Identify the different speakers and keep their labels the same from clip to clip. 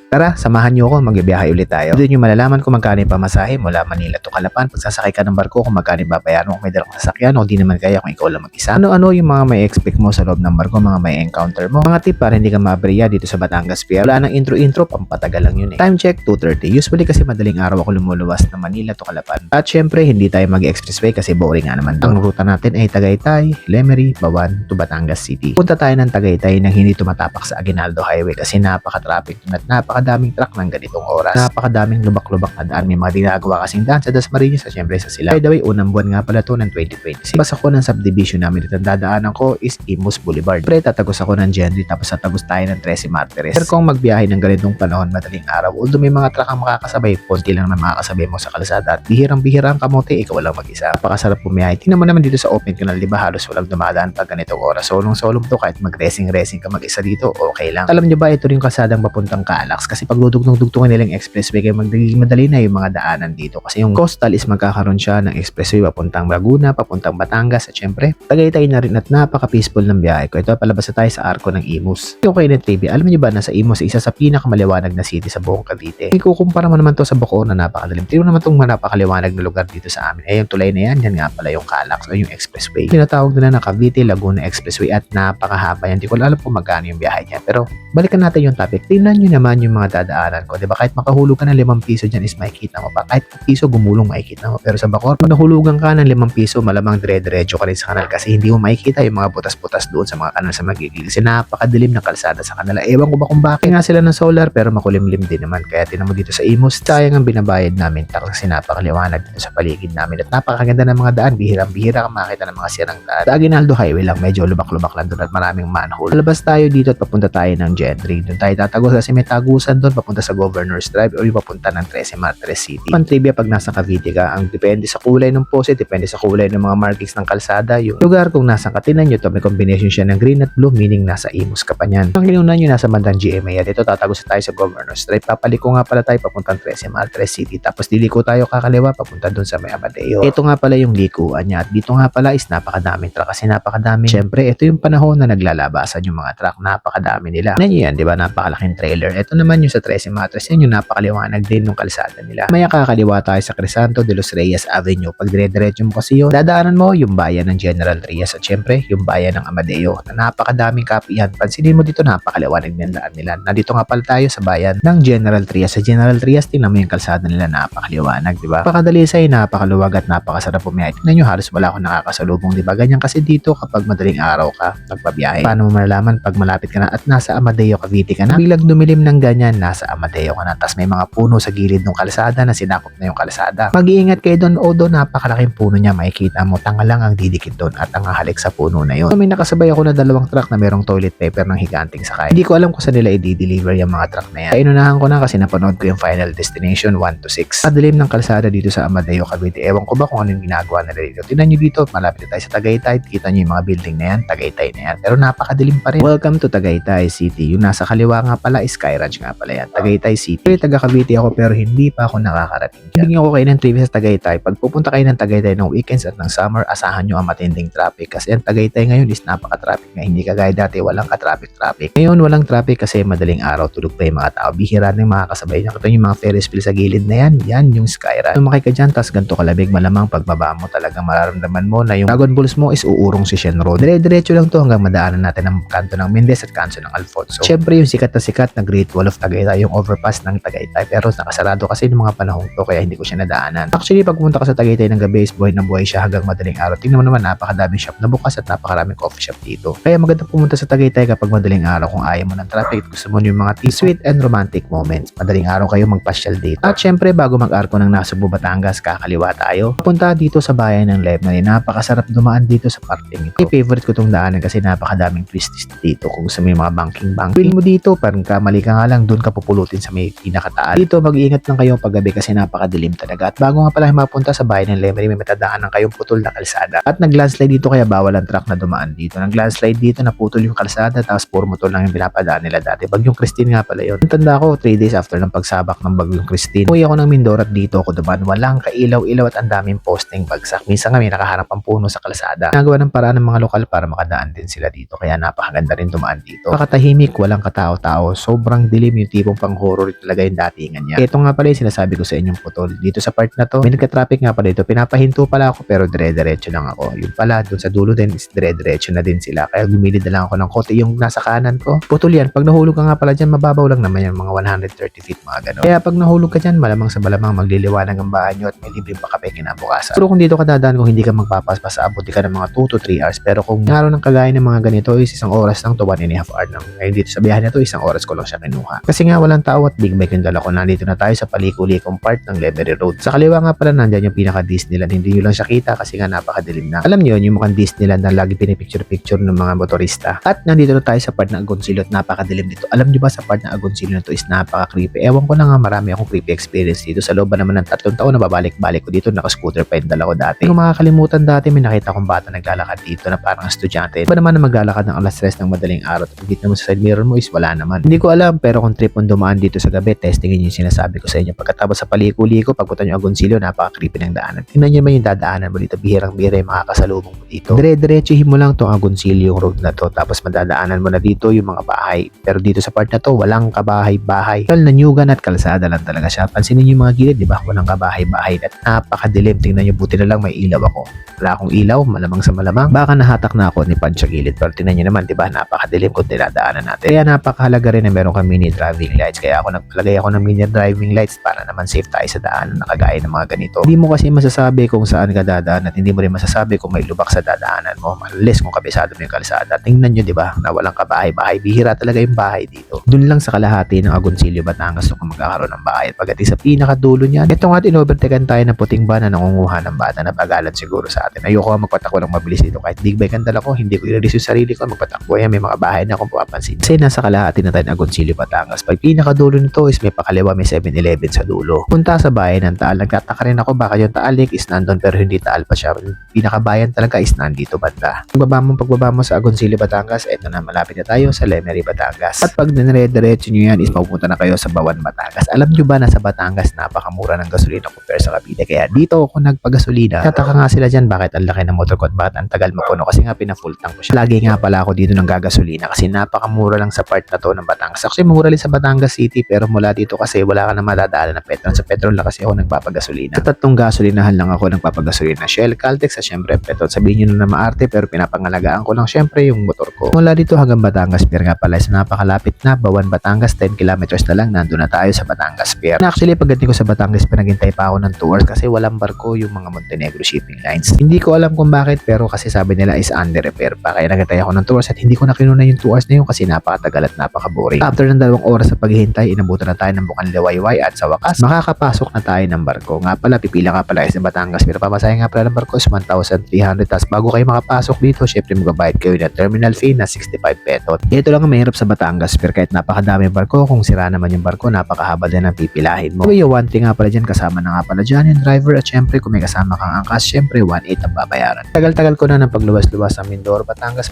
Speaker 1: Tara, samahan niyo ako, magbibiyahe ulit tayo. Doon yung malalaman kung magkano yung pamasahe mula Manila to Calapan. Pagsasakay ka ng barko, kung magkano yung babayaran mo kung may dalang sasakyan o di naman kaya kung ikaw lang mag-isa. Ano-ano yung mga may expect mo sa loob ng barko, mga may encounter mo. Mga tip para hindi ka maberya dito sa Batangas Pier. Wala nang intro-intro, pampatagal lang yun eh. Time check, 2:30. Usually kasi madaling araw ako lumuluwas na Manila to Calapan. At syempre, hindi tayo mag-expressway kasi boring nga naman. Ang ruta natin ay Tagaytay, Lemery, Bawan to Batangas City. Punta tayo ng Tagaytay nang hindi tumatapak sa Aguinaldo Highway kasi napaka-traffic at napakadaming truck ng ganitong oras. Napakadaming lubak-lubak na daan. May mga ginagawa kasing daan sa Dasmariñas at syempre sa Silao. By the way, unang buwan nga pala to ng 2026. Basta ako ng subdivision namin dito. Dadaanan ko is Imus Boulevard. Pre, tatagos ako ng Genry tapos tatagos tayo ng 13 Martires. Pero kung magbiyahe ng ganitong panahon, madaling araw, although may mga truck ang makakasabay, konti lang na makakasabay mo sa kalsada at bihirang-bihira ang kamote, ikaw lang mag-isa. Napakasarap pumiyahe. Tingnan mo naman dito sa open canal, di ba halos walang dumadaan pag ganitong oras. Solong-solong to kahit mag-racing ka mag-isa dito, okay lang. Alam nyo ba, ito rin kasadang papuntang Kaalax kasi pag dugtong-dugtungan nilang expressway kaya magiging madali na yung mga daanan dito kasi yung coastal is magkakaroon siya ng expressway papuntang Laguna, papuntang Batangas at syempre Tagaytay na rin at napaka-peaceful ng biyahe ko. Ito, palabas na tayo sa arko ng Imus. Yung kayo ng trivia, alam niyo ba na sa Imus isa sa pinakamaliwanag na city sa buong Cavite? Ikukumpara mo naman to sa Bacoor na napakadalim. Tingnan naman tong napakaliwanag na lugar dito sa amin. Yung tulay na yan nga pala yung Kaalax o yung expressway. Tinatawag nila na Cavite Laguna Expressway at napakahaba yan. Hindi ko alam kung magkano yung biyahe niya. Pero balikan natin yung topic. Tingnan nyo naman yung mga dadaanan ko. Diba? Kahit makahulog ka ng 5 piso dyan is makikita mo pa. Kahit piso gumulong makikita mo. Pero sa Bacoor, pag nahulugan ka ng 5 piso, malamang dire-diretso ka rin sa kanal kasi hindi mo makikita yung mga butas-butas doon sa mga kanal sa magigil. Kasi napakadilim ng kalsada sa kanila. Ewan ko ba kung bakit nga sila ng solar pero makulimlim din naman. Kaya tinan mo dito sa Imus, sayang ang binabayad namin kasi napakaliwanag dito sa paligid namin at napakaganda ng mga daan. Bihirang-bihira ka makita ng mga sirang daan. Sa Aguinaldo Highway lang, medyo lubak-lubak lang doon at maraming manhole. Palabas tayo dito at papunta tayo ng Gentry. Doon tayo tatagos kasi may tagusan doon papunta sa Governor's Drive o yung papunta ng 13 Martires City. Ang trivia pag nasa Cavite ka, ang depende sa kulay ng poste, depende sa kulay ng mga markings ng kalsada, yung lugar kung nasa katinan nyo to, may combination siya ng green at blue, meaning nasa Imus ka pa niyan. Ang kinunan nyo nasa bandang GMA at ito tatagos tayo sa Governor's Drive. Papaliko nga pala tayo papuntang 13 Martires City tapos diliko tayo kakaliwa papunta doon sa may Amadeo. Ito nga pala yung likuan niya at dito nga pala is napakadaming truck kasi napakadami. Syempre, ito yung panahon na naglalabasan yung mga truck, napakadami nila. Yan, di ba? Napakalaking trailer. Ito naman yung sa 13 Martires, yan yung napakaliwanag din ng kalsada nila. Maya kakaliwa tayo sa Crisanto de los Reyes Avenue. Pag dire-diretso mo kasi yun, dadaanan mo yung bayan ng General Trias at syempre yung bayan ng Amadeo na napakadaming kapihan. Pansinin mo dito, napakaliwanag ng daan nila. Nandito nga pala tayo sa bayan ng General Trias. Sa General Trias, tingnan mo yung kalsada nila, napakaliwanag, di ba? Napakadalisay, napakaluwag at napakasarap pumiyahe. Tingnan nyo, halos wala akong nakakasalubong, di ba? Ganyan kasi dito kapag madaling araw ka nagbabiyahe. Paano mo malalaman pag malapit ka na at nasa Amadeo, Cavite ka na? Biglang dumilim ng ganyan, nasa Amadeo ka na. Tapos may mga puno sa gilid ng kalsada na sinakop na yung kalsada. Mag-iingat kayo doon, although napakalaking puno niya, makikita mo, tanga lang ang didikit doon at ang hahalik sa puno na yun. So, may nakasabay ako na 2 truck na merong toilet paper ng higanting sakay. Hindi ko alam kung saan nila i-deliver yung mga truck na yan. Inunahan ko na kasi napanood ko yung Final Destination 1 to 6. Madilim ng kalsada dito sa Amadeo, Cavite. Ewan ko ba kung ano yung ginagawa nila dito. Tingnan nyo dito, malapit na tayo sa Tagaytay. Kita nyo yung mga building na yan, Tagaytay na yan. Pero napakadilim pa rin. Welcome to Tagaytay City. Yung nasa kaliwa nga pala is Sky Ranch nga pala yan. Tagaytay City. Taga Cavite ako pero hindi pa ako nakakarating dyan. Bigyan ko kayo ng trivia sa Tagaytay. Pag pupunta kayo ng Tagaytay ng weekends at ng summer, asahan nyo ang matinding traffic. Kasi ang Tagaytay ngayon is napaka-traffic nga. Hindi kagaya dati, walang ka-traffic. Ngayon, walang traffic kasi madaling araw, tulog pa yung mga tao. Bihira na yung makakasabay. Nakita yung mga Ferris wheel sa gilid na yan. Yan yung Sky Ranch. Kung makika dyan, tas ganito kalabig, malamang pagbaba mo talagang mararamdaman mo na yung Dragon Balls mo is uurong si Shenron. Dire-diretso lang to hanggang madaanan natin ang kanto ng Mendez at kanto ng Alfonso. Siyempre, yung sikat na Great Wall of Tagaytay, yung overpass ng Tagaytay. Pero nakasarado kasi ng mga panahon to kaya hindi ko siya nadaanan. Actually, pag pumunta ka sa Tagaytay ng gabi is buhay na buhay siya hanggang madaling araw. Tingnan mo naman, napakadaming shop na bukas at napakaraming coffee shop dito. Kaya maganda pumunta sa Tagaytay kapag madaling araw kung ayaw mo ng traffic at gusto mo yung mga sweet and romantic moments. Madaling araw kayo magpasyal dito. At syempre, bago mag-arko ng Nasugbu, Batangas, kakaliwa tayo. Punta dito sa bayan ng Lemery. Napakasarap dumaan dito sa parting ito. Favorite ko tong daanan kasi napakadaming twisties dito. Kung gusto mo yung mga banking bank, feel mo dito, parang kamali ka nga lang, doon ka pupulutin sa may pinakataas. Dito, mag-iingat lang kayo paggabi kasi napakadilim talaga. At bago nga pala mapunta sa bayan ng Lemery, may matadaanan kayong putol na kalsada. At nag-landslide dito kaya bawal ang truck na dumaan dito. Nag-landslide dito, naputol yung kalsada, tapos puro motor lang yung pinapadaan nila dati. Bagyong Christine nga pala yun. Tanda ko, 3 days after ng pagsabak ng Bagyong Christine, uwi ako ng Mindoro at dito ako dumaan. Walang kailaw-ilaw at ang daming posting bagsak. Minsan nga may nakaharap ang puno sa kalsada. Nagawa ng paraan ng mga lokal para makadaan din sila dito. Kaya napakaganda rin dumaan dito. Pakatahimik, walang katao-tao. Sobrang dilim yung tipong pang horror talaga yung datingan niya. Ito nga pala yung sinasabi ko sa inyong putol. Dito sa part na to, may nagka-traffic nga pala dito. Pinapahinto pala ako pero dire-diretso lang ako. Yung pala, dun sa dulo din is dire-diretso na din sila. Kaya gumilid na lang ako ng kote yung nasa kanan ko. Putol yan. Pag nahulog ka nga pala dyan, mababaw lang naman yan. Mga 130 feet, mga ganun. Kaya pag nahulog ka dyan, malamang sa malamang magliliwanag ang bahay nyo at may libreng pa kape kinabukasan. Pero kung dito ka dadaan, kung hindi ka magpapaspas, abuti ka ng mga 2 to 3 hours. Pero kung araw ng kagaya ng mga ganito is isang oras lang to 1.5 hour lang. Ngayon dito sa biyahe na to, isang oras ko lang siya kinuha. Kasi nga walang tao at big bike yung dala ko. Nandito na tayo sa paliko-likong part ng Lemery Road. Sa kaliwa nga pala nandyan yung pinaka Disneyland. Hindi nyo lang siya kita kasi nga napakadilim na. Alam nyo yun, yung mukhang Disneyland na lagi pinipicture-picture ng mga motorista. At nandito na tayo sa part ng Agoncillo at napakadilim dito. Alam nyo ba sa part ng Agoncillo na to is napaka-creepy. Ewan ko na nga marami akong creepy experience dito. Sa loob naman ng 3 taon na babalik-balik ko dito. Naka-scooter pa yung dala ko dati. Kung makakalimutan dati, may nakita kong bata naglalakad dito na parang estudyante. Ba naman na maglalakad ng alas 3 ng madaling araw at pagkita mo sa side mirror mo is wala naman. Hindi ko alam pero kung trip mong dumaan dito sa gabi, testingin yung sinasabi ko sa inyo. Pagkatapos sa paliko-liko, pagpunta nyo Agoncillo, napaka-creepy ng daanan. Tingnan nyo naman yung dadaanan mo dito, bihirang-bihira yung makakasalubong mo dito. Dire-diretsuhin mo lang tong Agoncillo yung road na to, tapos madadaanan mo na dito yung mga bahay. Pero dito sa part na to, walang kabahay-bahay. Kal na nyugan at kalsada lang talaga siya. Pansinin yung mga gilid, di ba? Walang kabahay-bahay at napakadilim. Tingnan nyo, buti na lang may ilaw ako. Wala akong ilaw, malamang sa malamang. Baka nahatak na ako ni Pancho gilid. Pero tingnan nyo naman, di ba? Napakadilim kung dinadaanan natin. Kaya napakahalaga rin na meron kang mini driving lights. Kaya ako nagpalagay ako ng mini driving lights para naman safe tayo sa daanan na kagaya ng mga ganito. Hindi mo kasi masasabi kung saan ka dadaan at hindi mo rin masasabi kung may lubak sa dadaanan mo. Unless kung kabisado mo yung kalsada. Tingnan nyo, di ba? Na walang kabahay-bahay. Bihira talaga yung bahay dito. Doon lang sa kalahati ng Agoncillo, Batangas kung magkakaroon ng bahay. At pagdating sa pinakadulo niyan, ito nga in-overtaken tayo ng puting van na nangunguha ng bata na bagalan siguro sa atin. Ayoko magpatakbo ng mabilis dito. Kahit big bike ang dala ko, hindi ko i-release yung sarili ko. Magpatakbo yan. May mga bahay na akong papansin. Kasi nasa kalahati na tayo ng Agoncillo, Batangas. Pag pinakadulo nito is may pakaliwa, may 7-Eleven sa dulo. Punta sa bayan ng Taal. Nagtataka rin ako baka yung Taal Lake is nandun pero hindi Taal pa siya. Pinakabayan talaga is nandito banda. Pagbaba mo sa Agoncillo, Batangas, eto na malapit na tayo sa Lemery, Batangas. At pag dinire-diretso nyo yan is mapupunta na kayo sa Bawan, Batangas. Alam nyo ba na sa Batangas napakamura ng gasolina compare sa Cavite? Kaya dito ako nagpagasolina. Tataka nga sila dyan bakit ang laki ng motor ko at bakit ang tagal mapuno kasi nga pina-full tank ko siya. Lagi nga pala ako dito ng gagasolina kasi napakamura lang sa part na to ng Batangas. Actually mura rin sa Batangas City pero mula dito kasi wala ka na madadaanan ng Petron. Sa Petron lang kasi ako nagpapagasolina. Sa 3 gasolinahan lang ako nagpapagasolina. Shell, Caltex at syempre Petron. Sabihin nyo na maarte pero pinapangalagaan ko lang syempre yung motor ko. Mula dito hanggang Batangas Pier nga pala is napakalapit na. Bawan, Batangas, 10 kilometers na lang nandun na tayo sa Batangas Pier. Actually pagdating ko sa Batangas Pier naghintay pa ako ng 2 hours kasi walang barko yung mga Montenegro shipping lines. Hindi ko alam kung bakit pero kasi sabi nila is under repair pa kaya naghintay ako ng 2 hours at hindi ko na kinuna yung 2 hours na yun kasi napakatagal at napaka-boring. After ng 2 oras sa paghihintay, inabutan na tayo ng Bukang Liwayway at sa wakas makakapasok na tayo ng barko. Nga pala pipila ka pala sa Batangas Pier. Pamasahe nga pala ng barko is 1,300 tapos bago kayo makapasok dito syempre magbabayad kayo ng terminal fee na 65 pesos. Ito lang ang mahirap sa Batangas Pier kahit napakadami barko kung sira naman yung barko napakahaba din ang pipilahin mo. So yung one thing nga pala dyan kasama na nga pala dyan yung driver at syempre kung may kasama kang angkas syempre 1.8 ang babayaran. Tagal-tagal ko na ng pagluwas-luwas sa Mindoro, Batangas,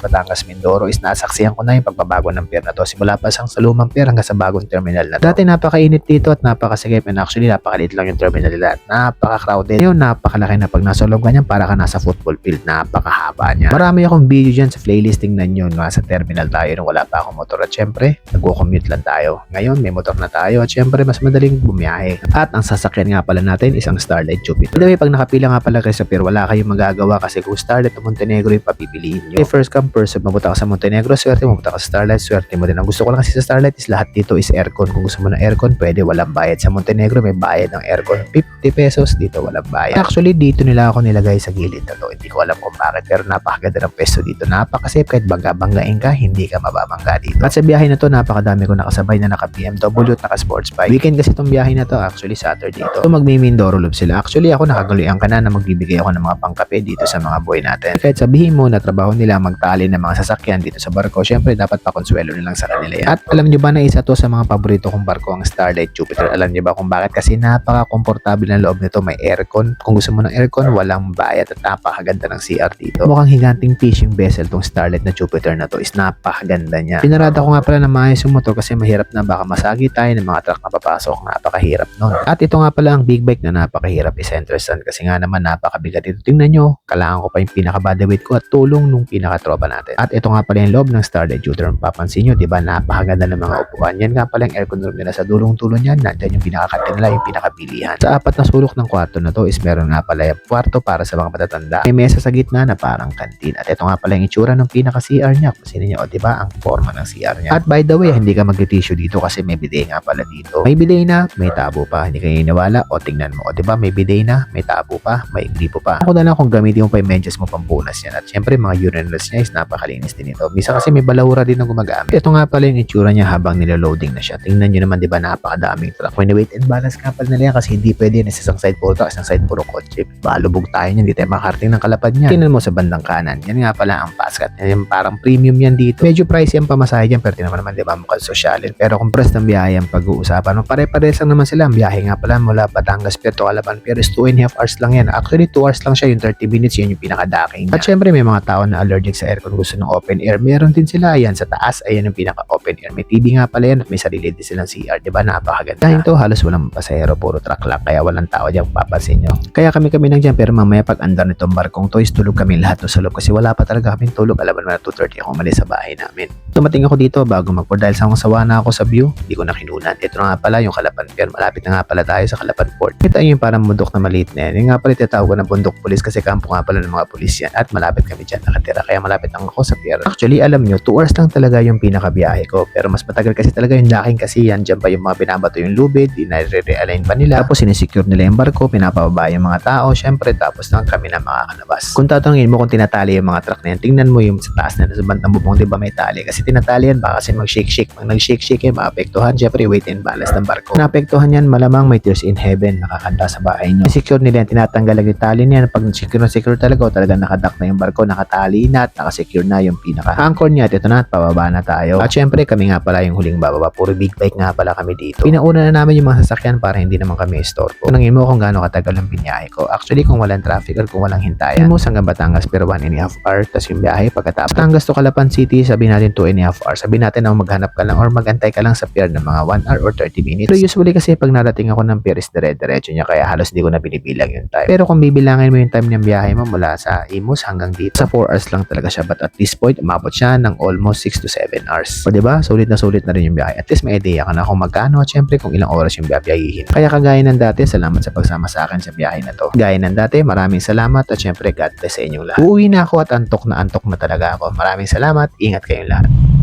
Speaker 1: Mindoro is nasaksihan ko na yung pagbabago ng pier na to simula pa sa lumang pier hanggang sa bagong terminal na to. Dati napakainit dito at napakasigip and actually napakaliit lang yung terminal nila at napaka-crowded. Ngayon napakalaki na pag nasa loob ganyan para ka nasa football field. Napakahaba niya. Marami akong video dyan sa playlist tingnan nyo nasa terminal tayo nung wala pa akong motor at syempre nagko-commute lang tayo. Ngayon may motor na tayo at syempre mas madaling bumiyahe. At ang sasakyan nga pala natin isang Starlight Jupiter. By the way, pag nakapila nga pala kayo sa pier wala kayong magagawa kasi kung Starlight o Montenegro yung papipiliin nyo. Okay, first come first mapunta ka sa Montenegro swerte mo, mapunta ka sa Starlight swerte mo din. Ang gusto ko lang kasi sa Starlight is lahat dito is aircon. Kung gusto mo ng aircon pwede walang bayad. Sa Montenegro may bayad ng aircon 50 pesos, dito walang bayad. Actually dito nila ako nilagay sa gilid na to. Hindi ko alam kung bakit pero napakaganda ng pwesto dito. Napaka-safe kahit bangga-banggain ka hindi ka mababangga dito. At sa biyahe na to napakadami ko nakasabay na naka BMW at naka sports bike. Weekend kasi itong biyahe na to actually Saturday to. So magmi-Mindoro Loop sila. Actually ako nakaguluyan ka na magbibigay ako ng mga pangkape dito sa mga boy natin. Kahit sabihin mo na trabaho nila magtali ng mga sasakyan dito sa barko, syempre dapat pakonsuelo nilang sa kanila yan. At alam nyo ba na isa to sa mga paborito kong barko ang Starlight Jupiter. Alam nyo ba kung bakit? Kasi napaka-komportable ng loob nito. May aircon. Kung gusto mo ng aircon, walang bayad at napakaganda ng CR dito. Mukhang higanting fishing vessel tong Starlight na Jupiter na to is napakaganda niya. Pinarada ko nga pala na maayos yung motor kasi mahirap na baka masagi tayo ng mga truck na papasok. Napakahirap nun. At ito nga pala ang big bike na napakahirap i-center stand kasi nga naman napakabigat ito. Tingnan nyo, kailangan ko pa yung pinaka-bodyweight ko at tulong nung pinaka-tropa natin. At ito nga pala yung loob ng Starlight Jupiter. Papansin nyo, di ba napakaganda ng mga upuan naman. Yan nga pala yung aircon room nila. Sa dulong-dulo niyan, nandyan yung pinakakante nila, yung pinakabilihan. Sa apat na sulok ng kwarto na to is meron nga pala yung kwarto para sa mga matatanda. May mesa sa gitna na parang kantin. At ito nga pala yung itsura ng pinaka-CR niya. Kung sino niya, o diba, ang forma ng CR niya. At by the way, hindi ka mag-tissue dito kasi may bidet nga pala dito. May bidet na, may tabo pa. Hindi kayo inawala, o tingnan mo. O diba, may bidet na, may tabo pa, may gripo pa. Ako na lang kung gamitin mo pa yung medyas mo pampunas yan. At syempre, mga urinals niya is napakalinis din ito. Misa kasi may balahura din na gumagamit. Ito nga pala yung itsura niya habang niloloading na siya. Tingnan nyo naman, diba, napakadaming truck. When weight and balance nga pala nila yan kasi hindi pwede na isang side puro truck, isang side puro kotse. Balubog tayo niyan, hindi tayo makarating ng kalapad niya. Tingnan mo sa bandang kanan. Yan nga pala ang paskat. Yan parang premium yan dito. Medyo pricey ang pamasahe dyan pero tingnan mo naman, diba, mukhang sosyalin. Pero kung press ng biyahe ang pag-uusapan, pare-pares lang naman sila. Ang biyahe nga pala mula Batangas Pier to Calapan Pier is 2.5 hours lang yan. Actually 2 hours lang siya, yung 30 minutes yun yung pinaka-docking niya. At syempre may mga tao na allergic sa aircon gusto ng open air. Meron din sila. Ayan sa taas, ayan yung pinaka-open air. May TV nga pala yan at may sarili din silang CR. Diba, napakaganda. Dahil to halos walang pasahero, puro truck lang. Kaya walang tao dyan, papansin nyo. Kaya kami lang dyan, pero mamaya pag andar nitong barkong to is tulog kami lahat sa loob kasi wala pa talaga kaming tulog. Alam mo na 2:30 ako umalis sa bahay namin. Tumating ako dito bago magport dahil sa sawa na ako sa view, hindi ko na kinunan. Ito na nga pala yung Calapan Pier. Malapit na nga pala tayo sa Calapan Port. Kita nyo yung parang bundok na maliit na yan. Yung nga pala tinatawag ko na bundok pulis kasi kampo nga pala ng mga pulis yan. At malapit kami dyan nakatira. Kaya malapit lang ako sa pier. Actually, alam nyo, 2 hours lang talaga yung pinakabiyahe ko. Pero mas matagal kasi talaga yung docking kasi yan. Dyan pa yung mga binabato yung lubid, dinare-realign pa nila. Tapos sinisecure nila yung barko, pinapababa yung mga tao. Syempre, tapos lang kami na makakalabas. Kung tatanungin mo kung tinatali yung mga truck na yan, tingnan mo yung sa taas na sa bandang bubong, di ba may tali? Kasi tinatali yan, baka kasi mag-shake-shake. Pag nag-shake-shake, maapektuhan. Syempre, weight and balance ng barko. Naapektuhan yan, malamang may tears in heaven nakakanta sa bahay nyo. Secure nila yan, tinatanggal lang yung tali niyan. Pag secure talaga, o talagang nakadock na yung barko, nakatali na at nakasecure na yung pinaka-anchor niya. At ito na, at pababa na tayo. At syempre, kami nga pala yung huling bababa. Puro big bike nga pala kami dito. Pinauna na namin yung mga sasakyan para hindi naman kami istorbo. Unangin mo kung gaano katagal ang binyahe ko. Actually, kung walang traffic or kung walang hintayan, mo hanggang Batangas pero 1.5 hours. Tapos yung biyahe pagkatapos Batangas to Calapan City, sabihin natin 2.5 hours. Sabihin natin na maghanap ka lang or magantay ka lang sa pier ng mga 1 hour or 30 minutes. Pero usually kasi pag narating ako ng pier is dire-diretso niya kaya halos di ko na binibilang yung time. Pero kung bibilangin mo yung time ng biyahe mo mula sa Imus hanggang dito, sa 4 hours lang talaga siya. But at this point, umabot siya ng almost 6 to 7 hours. O diba? Sulit na rin yung biyahe. At least may idea ka na kung magkano at syempre kung ilang oras yung biyahihin. Kaya kagaya ng dati, salamat sa pagsama sa akin sa biyahe na to. Gaya ng dati, maraming salamat at syempre God bless sa inyong lahat. Uuwi na ako at antok na talaga ako. Maraming salamat. Ingat kayong lahat.